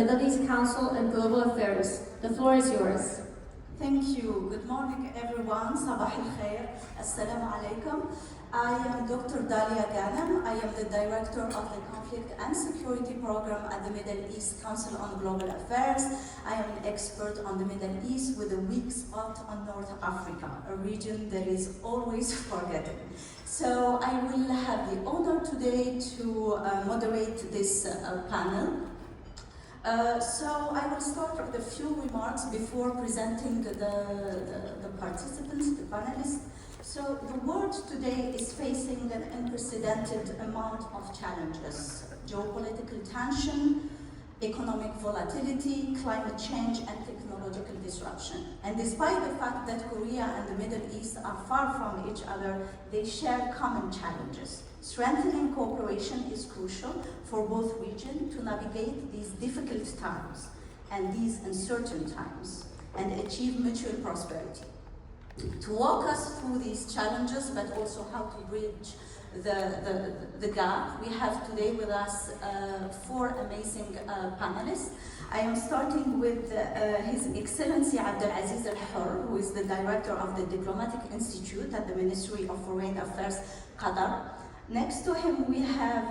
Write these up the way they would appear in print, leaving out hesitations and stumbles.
Middle East Council and Global Affairs. The floor is yours. Thank you. Good morning, everyone. Sabah al-khair. Assalamu alaikum. I am Dr. Dalia GHANEM. I am the Director of the Conflict and Security Program at the Middle East Council on Global Affairs. I am an expert on the Middle East with a weak spot on North Africa, a region that is always forgotten. So I will have the honor today to moderate this panel. So I will start with a few remarks before presenting the participants, the panelists. So the world today is facing an unprecedented amount of challenges: geopolitical tension, economic volatility, climate change, and technological disruption. And despite the fact that Korea and the Middle East are far from each other, they share common challenges. Strengthening cooperation is crucial for both regions to navigate these difficult times and these uncertain times and achieve mutual prosperity. To walk us through these challenges, but also how to bridge the gap, we have today with us four amazing panelists. I am starting with His Excellency Abdulaziz Al-Hur, who is the Director of the Diplomatic Institute at the Ministry of Foreign Affairs, Qatar. Next to him, we have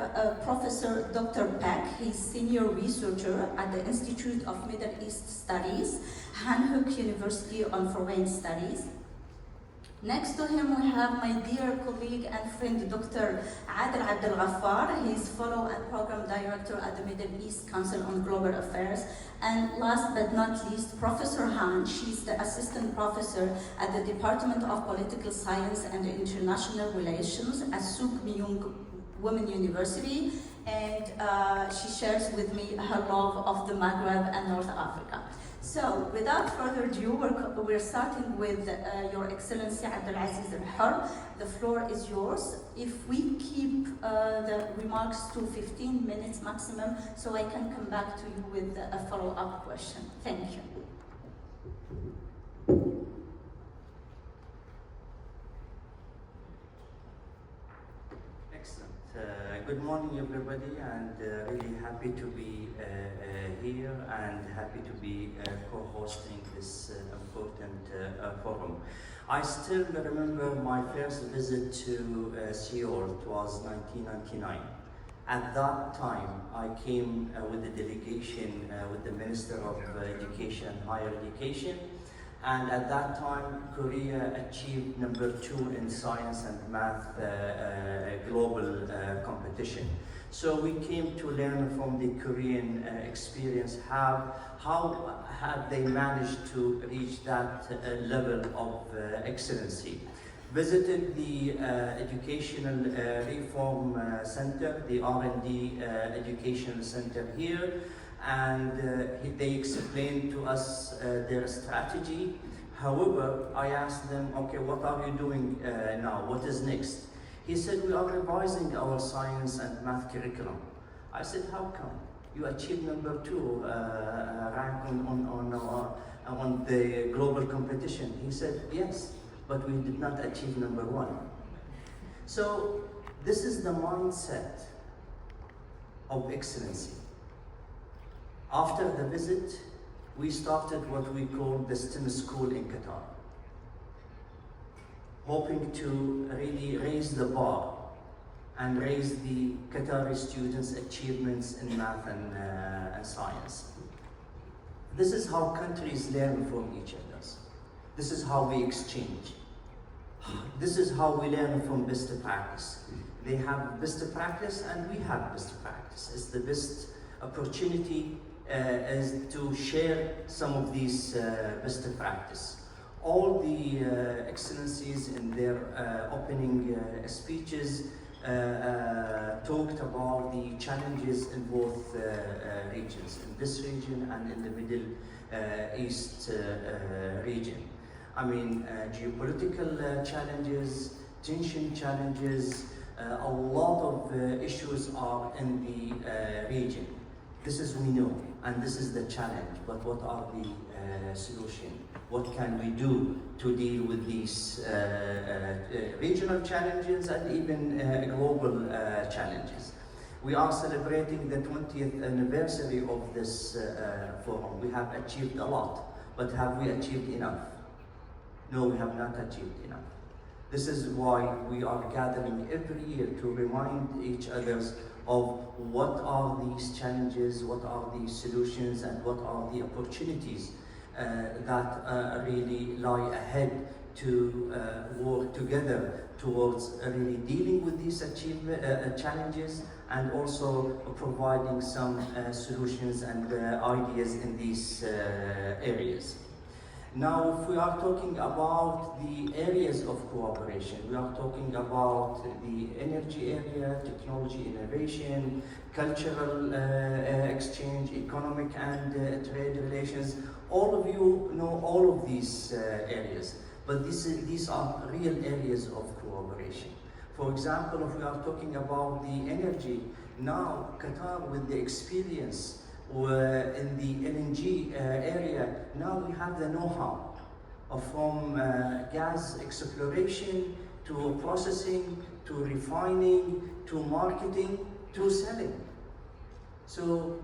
Professor Dr. Peck. He's Senior Researcher at the Institute of Middle East Studies, Hanhook University on Foreign Studies. Next to him, we have my dear colleague and friend, Dr. Adel Abdel Ghaffar. He's Fellow and Program Director at the Middle East Council on Global Affairs. And last but not least, Professor Han. She's the Assistant Professor at the Department of Political Science and International Relations at Souk Myung Women University. And she shares with me her love of the Maghreb and North Africa. So, without further ado, we're starting with Your Excellency Abdulaziz Al-Hur. The floor is yours. If we keep the remarks to 15 minutes maximum, so I can come back to you with a follow-up question. Thank you. Excellent. Good morning, everybody, and really happy to be here and happy to be co-hosting this important forum. I still remember my first visit to Seoul. It was 1999. At that time, I came with a delegation with the Minister of Education and Higher Education. And at that time, Korea achieved #2 in science and math global competition. So we came to learn from the Korean experience how had they managed to reach that level of excellency. Visited the Educational Reform Center, the R&D Educational Center here, and they explained to us their strategy. However, I asked them, okay, what are you doing now? What is next? He said, we are revising our science and math curriculum. I said, how come? You achieved #2 rank on the global competition. He said, yes, but we did not achieve #1. So this is the mindset of excellency. After the visit, we started what we call the STEM school in Qatar, hoping to really raise the bar and raise the Qatari students' achievements in math and science. This is how countries learn from each other. This is how we exchange. This is how we learn from best practice. They have best practice and we have best practice. It's the best opportunity is to share some of these best practice. All the excellencies in their opening speeches talked about the challenges in both regions, in this region and in the Middle East region. I mean, geopolitical challenges, tension challenges, a lot of issues are in the region. This is we know, and this is the challenge, but what are the solutions? What can we do to deal with these regional challenges and even global challenges? We are celebrating the 20th anniversary of this forum. We have achieved a lot, but have we achieved enough? No, we have not achieved enough. This is why we are gathering every year to remind each other of what are these challenges, what are these solutions, and what are the opportunities that really lie ahead to work together towards really dealing with these challenges and also providing some solutions and ideas in these areas. Now, if we are talking about the areas of cooperation, we are talking about the energy area, technology innovation, cultural exchange, economic and trade relations. All of you know all of these areas, but these are real areas of cooperation. For example, if we are talking about the energy, now Qatar, with the experience in the LNG area, now we have the know-how from gas exploration to processing to refining to marketing to selling. So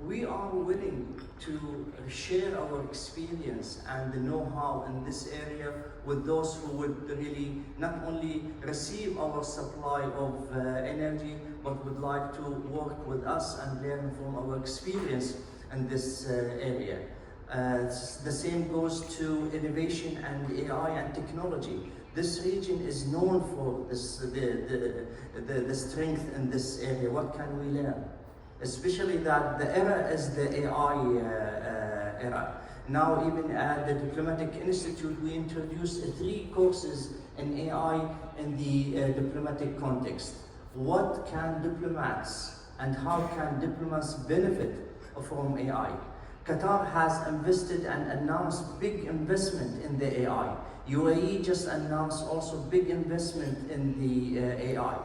we are willing to share our experience and the know-how in this area with those who would really not only receive our supply of energy, but would like to work with us and learn from our experience in this area. The same goes to innovation and AI and technology. This region is known for this, the strength in this area. What can we learn? Especially that the era is the AI era. Now, even at the Diplomatic Institute, we introduced 3 courses in AI in the diplomatic context. What can diplomats and how can diplomats benefit from AI? Qatar has invested and announced big investment in the AI. UAE just announced also big investment in the AI.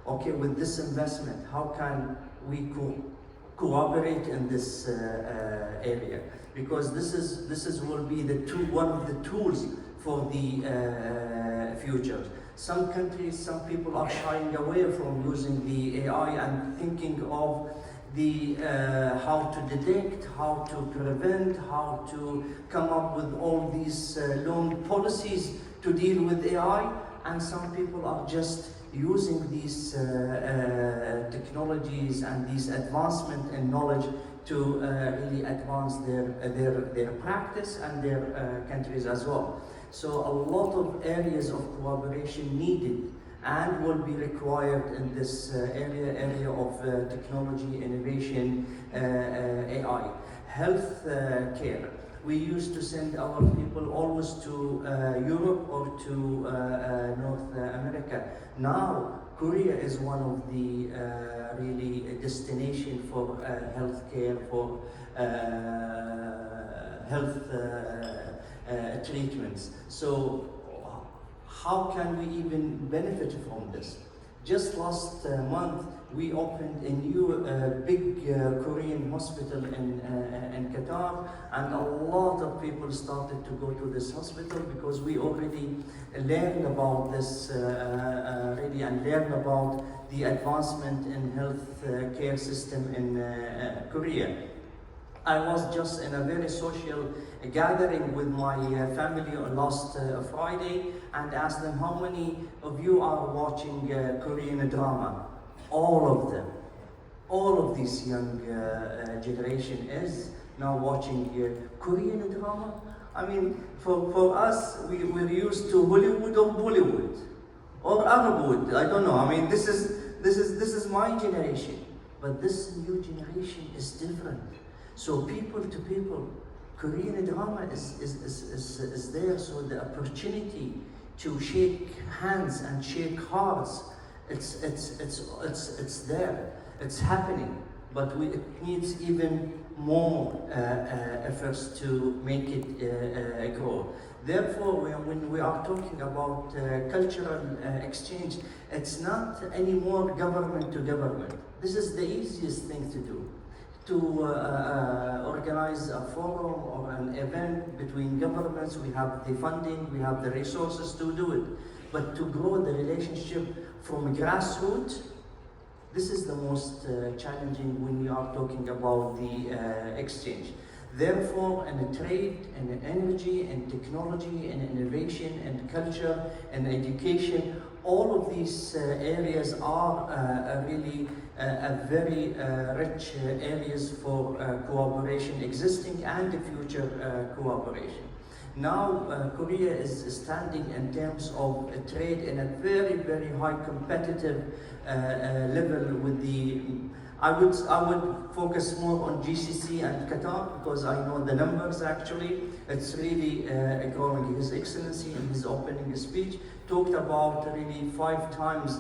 Okay, with this investment, how can we cooperate in this area? Because this will be one of the tools for the future. Some countries, some people are shying away from using the AI and thinking of the how to detect, how to prevent, how to come up with all these long policies to deal with AI, and some people are just using these technologies and these advancement in knowledge to really advance their practice and their countries as well. So a lot of areas of cooperation needed and will be required in this area of technology, innovation, AI. Health care. We used to send our people always to Europe or to North America. Now, Korea is one of the really destination for healthcare, for health treatments. So how can we even benefit from this? Just last month, we opened a new big Korean hospital in Qatar, and a lot of people started to go to this hospital because we already learned about this really and learned about the advancement in health care system in Korea. I was just in a very social gathering with my family on last Friday and asked them, how many of you are watching Korean drama? All of them. All of this young generation is now watching Korean drama. I mean, for us, we're used to Hollywood or Bollywood or Arabwood. I don't know. I mean, this is my generation, but this new generation is different. So people to people, Korean drama is there. So the opportunity to shake hands and shake hearts, it's there. It's happening. But it needs even more efforts to make it grow. Therefore, when we are talking about cultural exchange, it's not anymore government to government. This is the easiest thing to do. To organize a forum or an event between governments, we have the funding, we have the resources to do it. But to grow the relationship from grassroots This is the most challenging when we are talking about the exchange. Therefore, in trade, in energy, in technology, in innovation, and culture, and education, all of these areas are really a very rich areas for cooperation, existing and future cooperation. Now, Korea is standing in terms of trade in a very, very high competitive level with the. I would focus more on GCC and Qatar because I know the numbers actually. It's really growing. His Excellency in his opening speech talked about really 5 times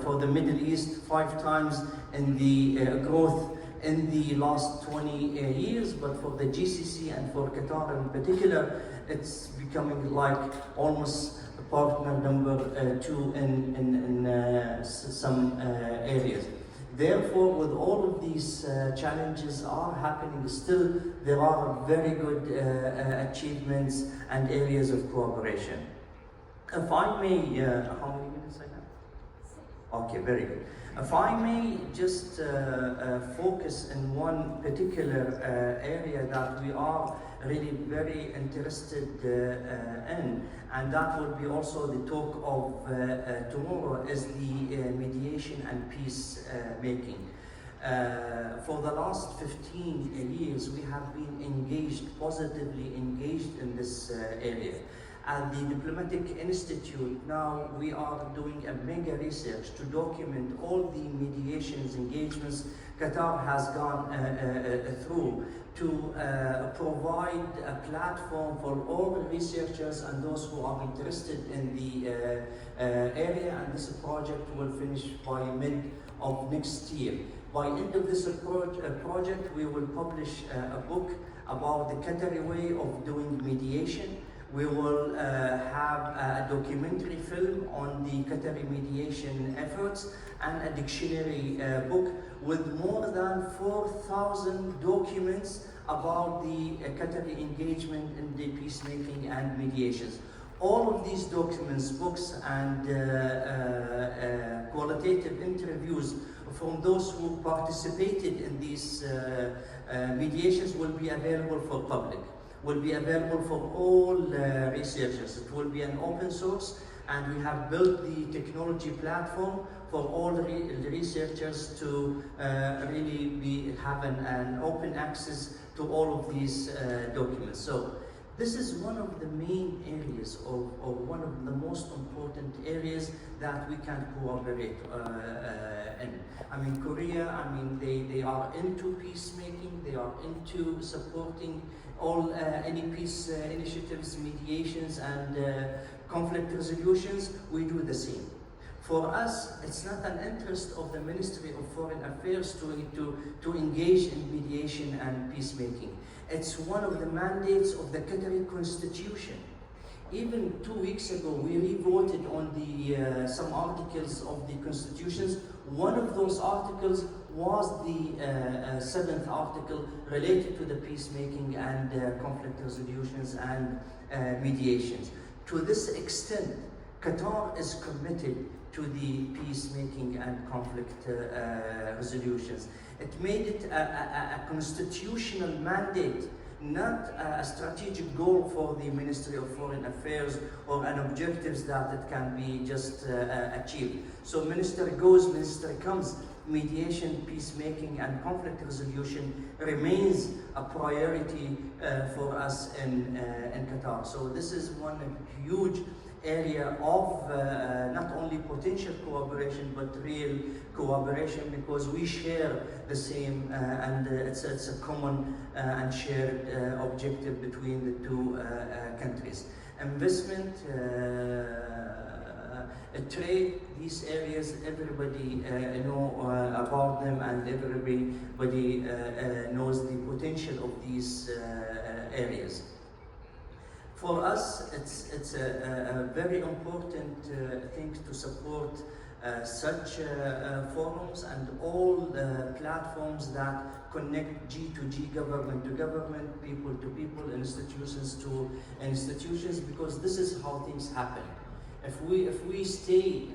for the Middle East, 5 times in the growth in the last 20 years, but for the GCC and for Qatar in particular, it's becoming like almost partner number 2 in some areas. Therefore, with all of these challenges are happening, still there are very good achievements and areas of cooperation. If I may, how many minutes I have? Okay, very good. If I may just focus in one particular area that we are really very interested in, and that would be also the talk of tomorrow, is the mediation and peace making. For the last 15 years, we have been engaged, positively engaged in this area. At the Diplomatic Institute, now we are doing a mega research to document all the mediations, engagements Qatar has gone through to provide a platform for all the researchers and those who are interested in the area, and this project will finish by mid of next year. By end of this project, we will publish a book about the Qatari way of doing mediation. We will have a documentary film on the Qatari mediation efforts and a dictionary book with more than 4,000 documents about the Qatari engagement in the peacemaking and mediations. All of these documents, books, and qualitative interviews from those who participated in these mediations will be available for public. Will be available for all researchers. It will be an open source, and we have built the technology platform for all the researchers to really have an open access to all of these documents. So this is one of the main areas or one of the most important areas that we can cooperate in. I mean, Korea, I mean, they are into peacemaking, they are into supporting all any peace initiatives, mediations, and conflict resolutions. We do the same. For us, it's not an interest of the Ministry of Foreign Affairs to engage in mediation and peacemaking. It's one of the mandates of the Qatari Constitution. Even 2 weeks ago, we re-voted on the some articles of the constitutions. One of those articles was the 7th article related to the peacemaking and conflict resolutions and mediations. To this extent, Qatar is committed to the peacemaking and conflict resolutions. It made it a constitutional mandate, not a strategic goal for the Ministry of Foreign Affairs or an objectives that it can be just achieved. So minister goes, minister comes, mediation, peacemaking, and conflict resolution remains a priority for us in Qatar. So this is one huge area of not only potential cooperation but real cooperation, because we share the same and it's a common and shared objective between the two countries. Investment, trade, these areas, everybody know about them, and everybody knows the potential of these areas. For us, it's a very important thing to support such forums and all platforms that connect G to G, government to government, people to people, institutions to institutions, because this is how things happen. If we stay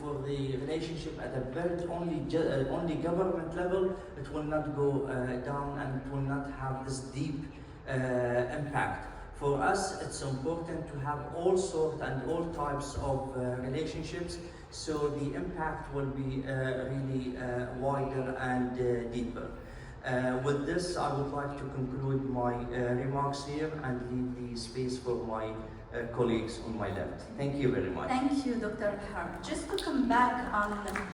for the relationship at a very only government level, it will not go down and it will not have this deep impact. For us, it's important to have all sorts and all types of relationships, so the impact will be really wider and deeper. With this, I would like to conclude my remarks here and leave the space for my colleagues on my left. Thank you very much. Thank you, Dr. Har. Just to come back on